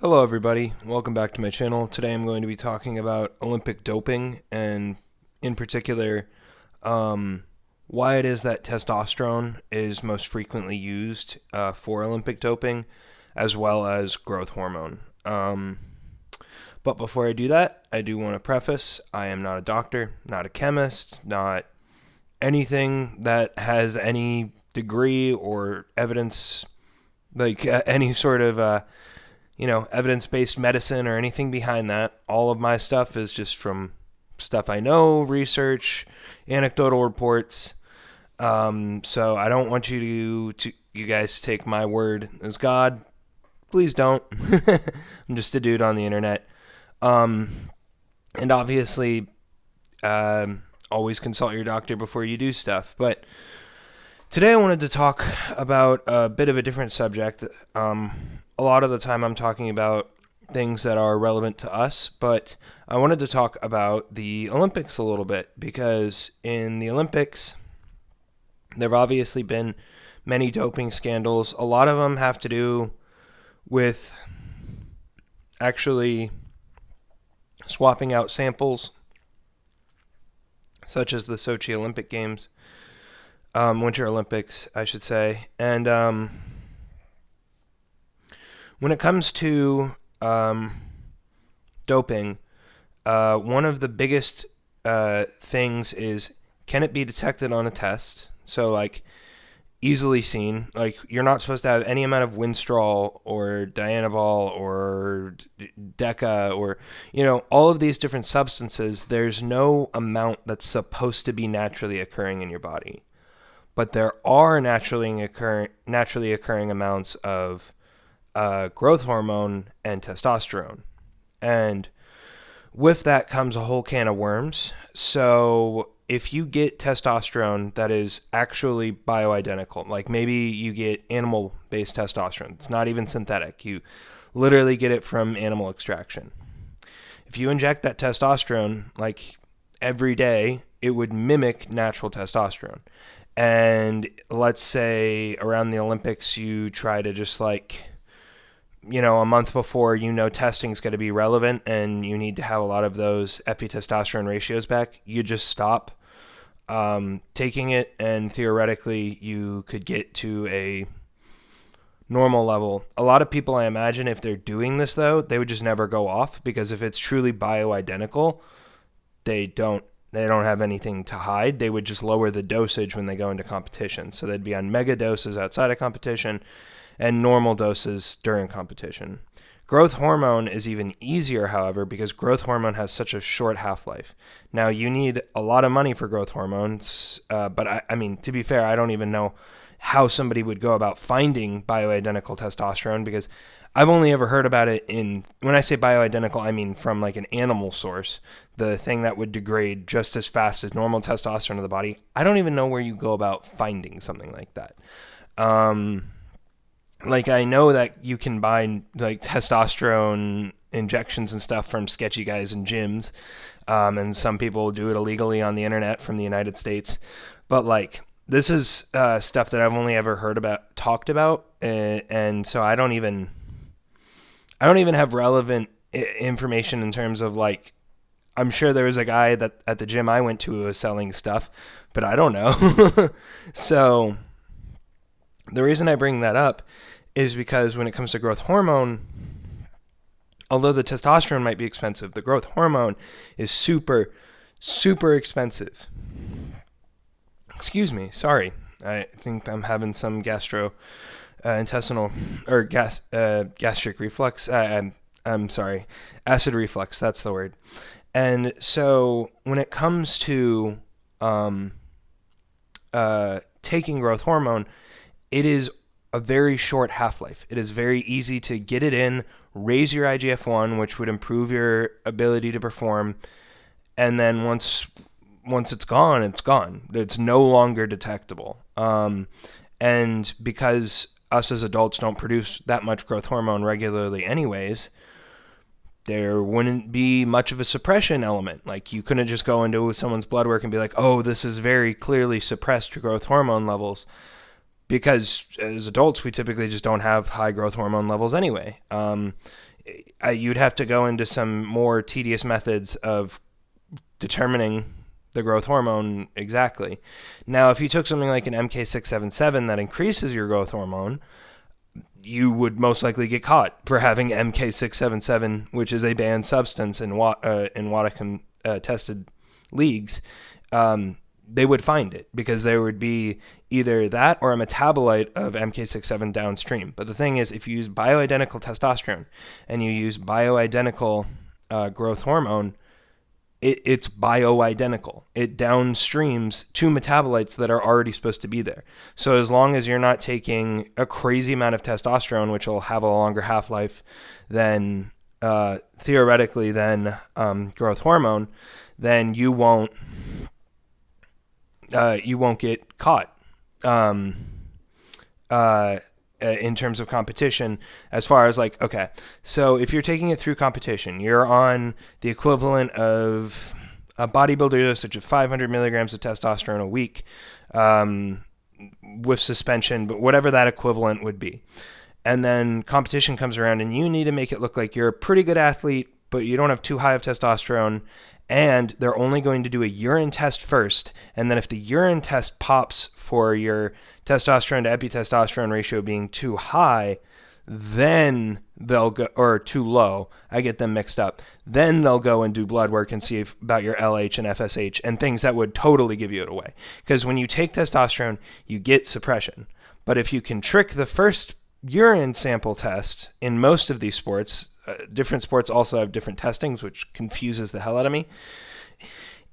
Hello everybody, welcome back to my channel. Today I'm going to be talking about Olympic doping and in particular why it is that testosterone is most frequently used for Olympic doping as well as growth hormone. But before I do that, I do want to preface, I am not a doctor, not a chemist, not anything that has any degree or evidence, like any sort of evidence-based medicine or anything behind that. All of my stuff is just from stuff I know, research, anecdotal reports. So I don't want you guys to take my word as God. Please don't. I'm just a dude on the internet. And obviously, always consult your doctor before you do stuff. But today I wanted to talk about a bit of a different subject. A lot of the time I'm talking about things that are relevant to us, but I wanted to talk about the Olympics a little bit because in the Olympics, there have obviously been many doping scandals. A lot of them have to do with actually swapping out samples, such as the Sochi Olympic Games, Winter Olympics, I should say. And when it comes to doping, one of the biggest things is, can it be detected on a test? So, like, easily seen. Like, you're not supposed to have any amount of Winstrol or Dianabol or Deca or, all of these different substances. There's no amount that's supposed to be naturally occurring in your body. But there are naturally occurring amounts of growth hormone and testosterone. And with that comes a whole can of worms. So if you get testosterone that is actually bioidentical, like maybe you get animal-based testosterone, it's not even synthetic, you literally get it from animal extraction. If you inject that testosterone like every day, it would mimic natural testosterone. And let's say around the Olympics you try to just a month before, testing is going to be relevant and you need to have a lot of those epi-testosterone ratios back, you just stop taking it, and theoretically you could get to a normal level. A lot of people, I imagine, if they're doing this though, they would just never go off, because if it's truly bioidentical, they don't have anything to hide. They would just lower the dosage when they go into competition. So they'd be on mega doses outside of competition and normal doses during competition. Growth hormone is even easier, however, because growth hormone has such a short half-life. Now, you need a lot of money for growth hormones, but I mean, to be fair, I don't even know how somebody would go about finding bioidentical testosterone, because I've only ever heard about it when I say bioidentical, I mean from like an animal source, the thing that would degrade just as fast as normal testosterone to the body. I don't even know where you go about finding something like that. I know that you can buy like testosterone injections and stuff from sketchy guys in gyms, and some people do it illegally on the internet from the United States. But this is stuff that I've only ever talked about, and so I don't even have relevant information in terms of I'm sure there was a guy that at the gym I went to who was selling stuff, but I don't know. So the reason I bring that up is because when it comes to growth hormone, although the testosterone might be expensive, the growth hormone is super, super expensive. Excuse me, sorry. I think I'm having some gastrointestinal or gastric reflux. I'm sorry, acid reflux. That's the word. And so when it comes to taking growth hormone, it is a very short half-life. It is very easy to get it in, raise your IGF-1, which would improve your ability to perform, and then once it's gone, it's gone. It's no longer detectable. And because us as adults don't produce that much growth hormone regularly anyways, there wouldn't be much of a suppression element. Like, you couldn't just go into someone's blood work and be like, oh, this is very clearly suppressed growth hormone levels. because as adults, we typically just don't have high growth hormone levels anyway. you'd have to go into some more tedious methods of determining the growth hormone exactly. Now, if you took something like an MK677 that increases your growth hormone, you would most likely get caught for having MK677, which is a banned substance in WADA tested leagues. They would find it because there would be either that or a metabolite of MK67 downstream. But the thing is, if you use bioidentical testosterone and you use bioidentical growth hormone, it's bioidentical. It downstreams two metabolites that are already supposed to be there. So as long as you're not taking a crazy amount of testosterone, which will have a longer half-life than theoretically than growth hormone, then you won't get caught. In terms of competition, as far as like, okay, so if you're taking it through competition, you're on the equivalent of a bodybuilder dosage of 500 milligrams of testosterone a week with suspension, but whatever that equivalent would be. And then competition comes around and you need to make it look like you're a pretty good athlete, but you don't have too high of testosterone, and they're only going to do a urine test first, and then if the urine test pops for your testosterone to epitestosterone ratio being too high, then they'll go, or too low, I get them mixed up, then they'll go and do blood work and see about your LH and FSH and things that would totally give you it away. Because when you take testosterone, you get suppression. But if you can trick the first urine sample test in most of these sports, different sports also have different testings, which confuses the hell out of me.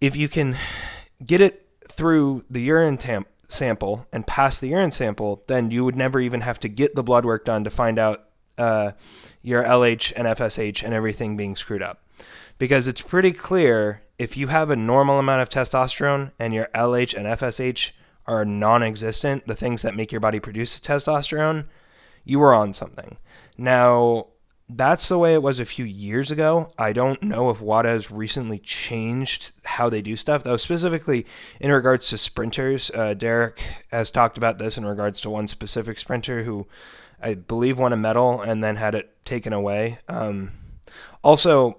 If you can get it through the urine sample and pass the urine sample, then you would never even have to get the blood work done to find out your LH and FSH and everything being screwed up. Because it's pretty clear if you have a normal amount of testosterone and your LH and FSH are non-existent, the things that make your body produce testosterone, you were on something. Now, that's the way it was a few years ago. I don't know if WADA has recently changed how they do stuff, though specifically in regards to sprinters. Derek has talked about this in regards to one specific sprinter who I believe won a medal and then had it taken away. Also,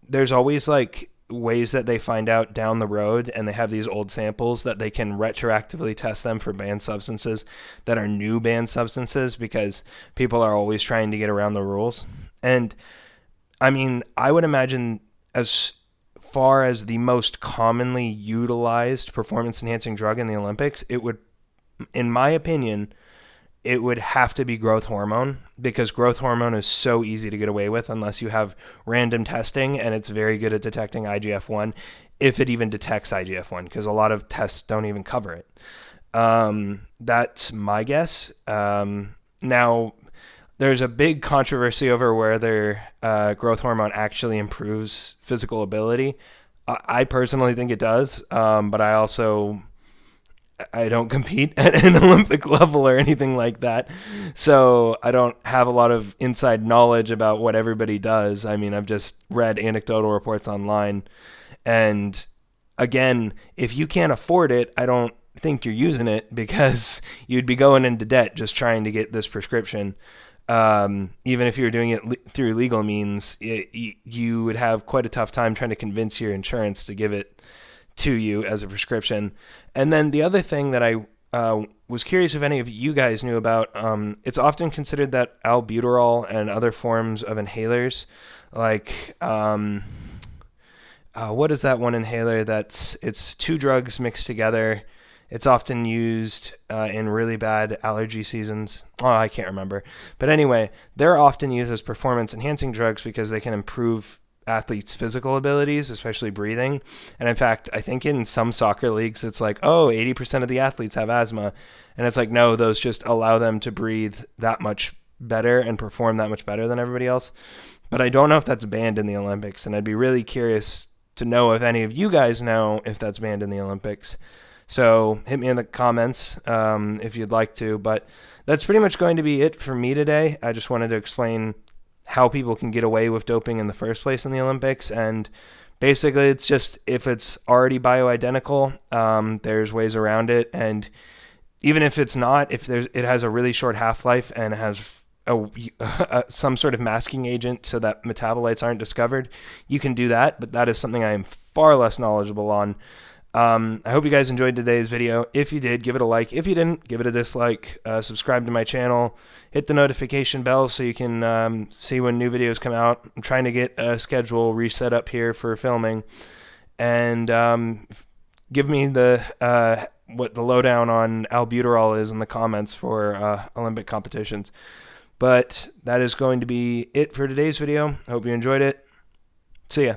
there's always like ways that they find out down the road, and they have these old samples that they can retroactively test them for banned substances that are new banned substances, because people are always trying to get around the rules. And I mean, I would imagine as far as the most commonly utilized performance enhancing drug in the Olympics, it would, in my opinion, it would have to be growth hormone, because growth hormone is so easy to get away with unless you have random testing, and it's very good at detecting IGF-1, if it even detects IGF-1, because a lot of tests don't even cover it. That's my guess. Now, there's a big controversy over whether growth hormone actually improves physical ability. I personally think it does, but I don't compete at an Olympic level or anything like that, so I don't have a lot of inside knowledge about what everybody does. I mean, I've just read anecdotal reports online, and again, if you can't afford it, I don't think you're using it, because you'd be going into debt just trying to get this prescription. Even if you were doing it through legal means, you would have quite a tough time trying to convince your insurance to give it to you as a prescription. And then the other thing that I was curious if any of you guys knew about, it's often considered that albuterol and other forms of inhalers, like what is that one inhaler it's two drugs mixed together? It's often used in really bad allergy seasons. Oh, I can't remember. But anyway, they're often used as performance-enhancing drugs because they can improve athletes' physical abilities, especially breathing. And in fact, I think in some soccer leagues, it's like, 80% of the athletes have asthma. And it's like, no, those just allow them to breathe that much better and perform that much better than everybody else. But I don't know if that's banned in the Olympics. And I'd be really curious to know if any of you guys know if that's banned in the Olympics. So hit me in the comments if you'd like to. But that's pretty much going to be it for me today. I just wanted to explain how people can get away with doping in the first place in the Olympics. And basically, it's just, if it's already bioidentical, there's ways around it. And even if it's not, if it has a really short half-life and has some sort of masking agent so that metabolites aren't discovered, you can do that, but that is something I am far less knowledgeable on. I hope you guys enjoyed today's video. If you did, give it a like. If you didn't, give it a dislike. Subscribe to my channel. Hit the notification bell so you can see when new videos come out. I'm trying to get a schedule reset up here for filming. And give me the what the lowdown on albuterol is in the comments for Olympic competitions. But that is going to be it for today's video. I hope you enjoyed it. See ya.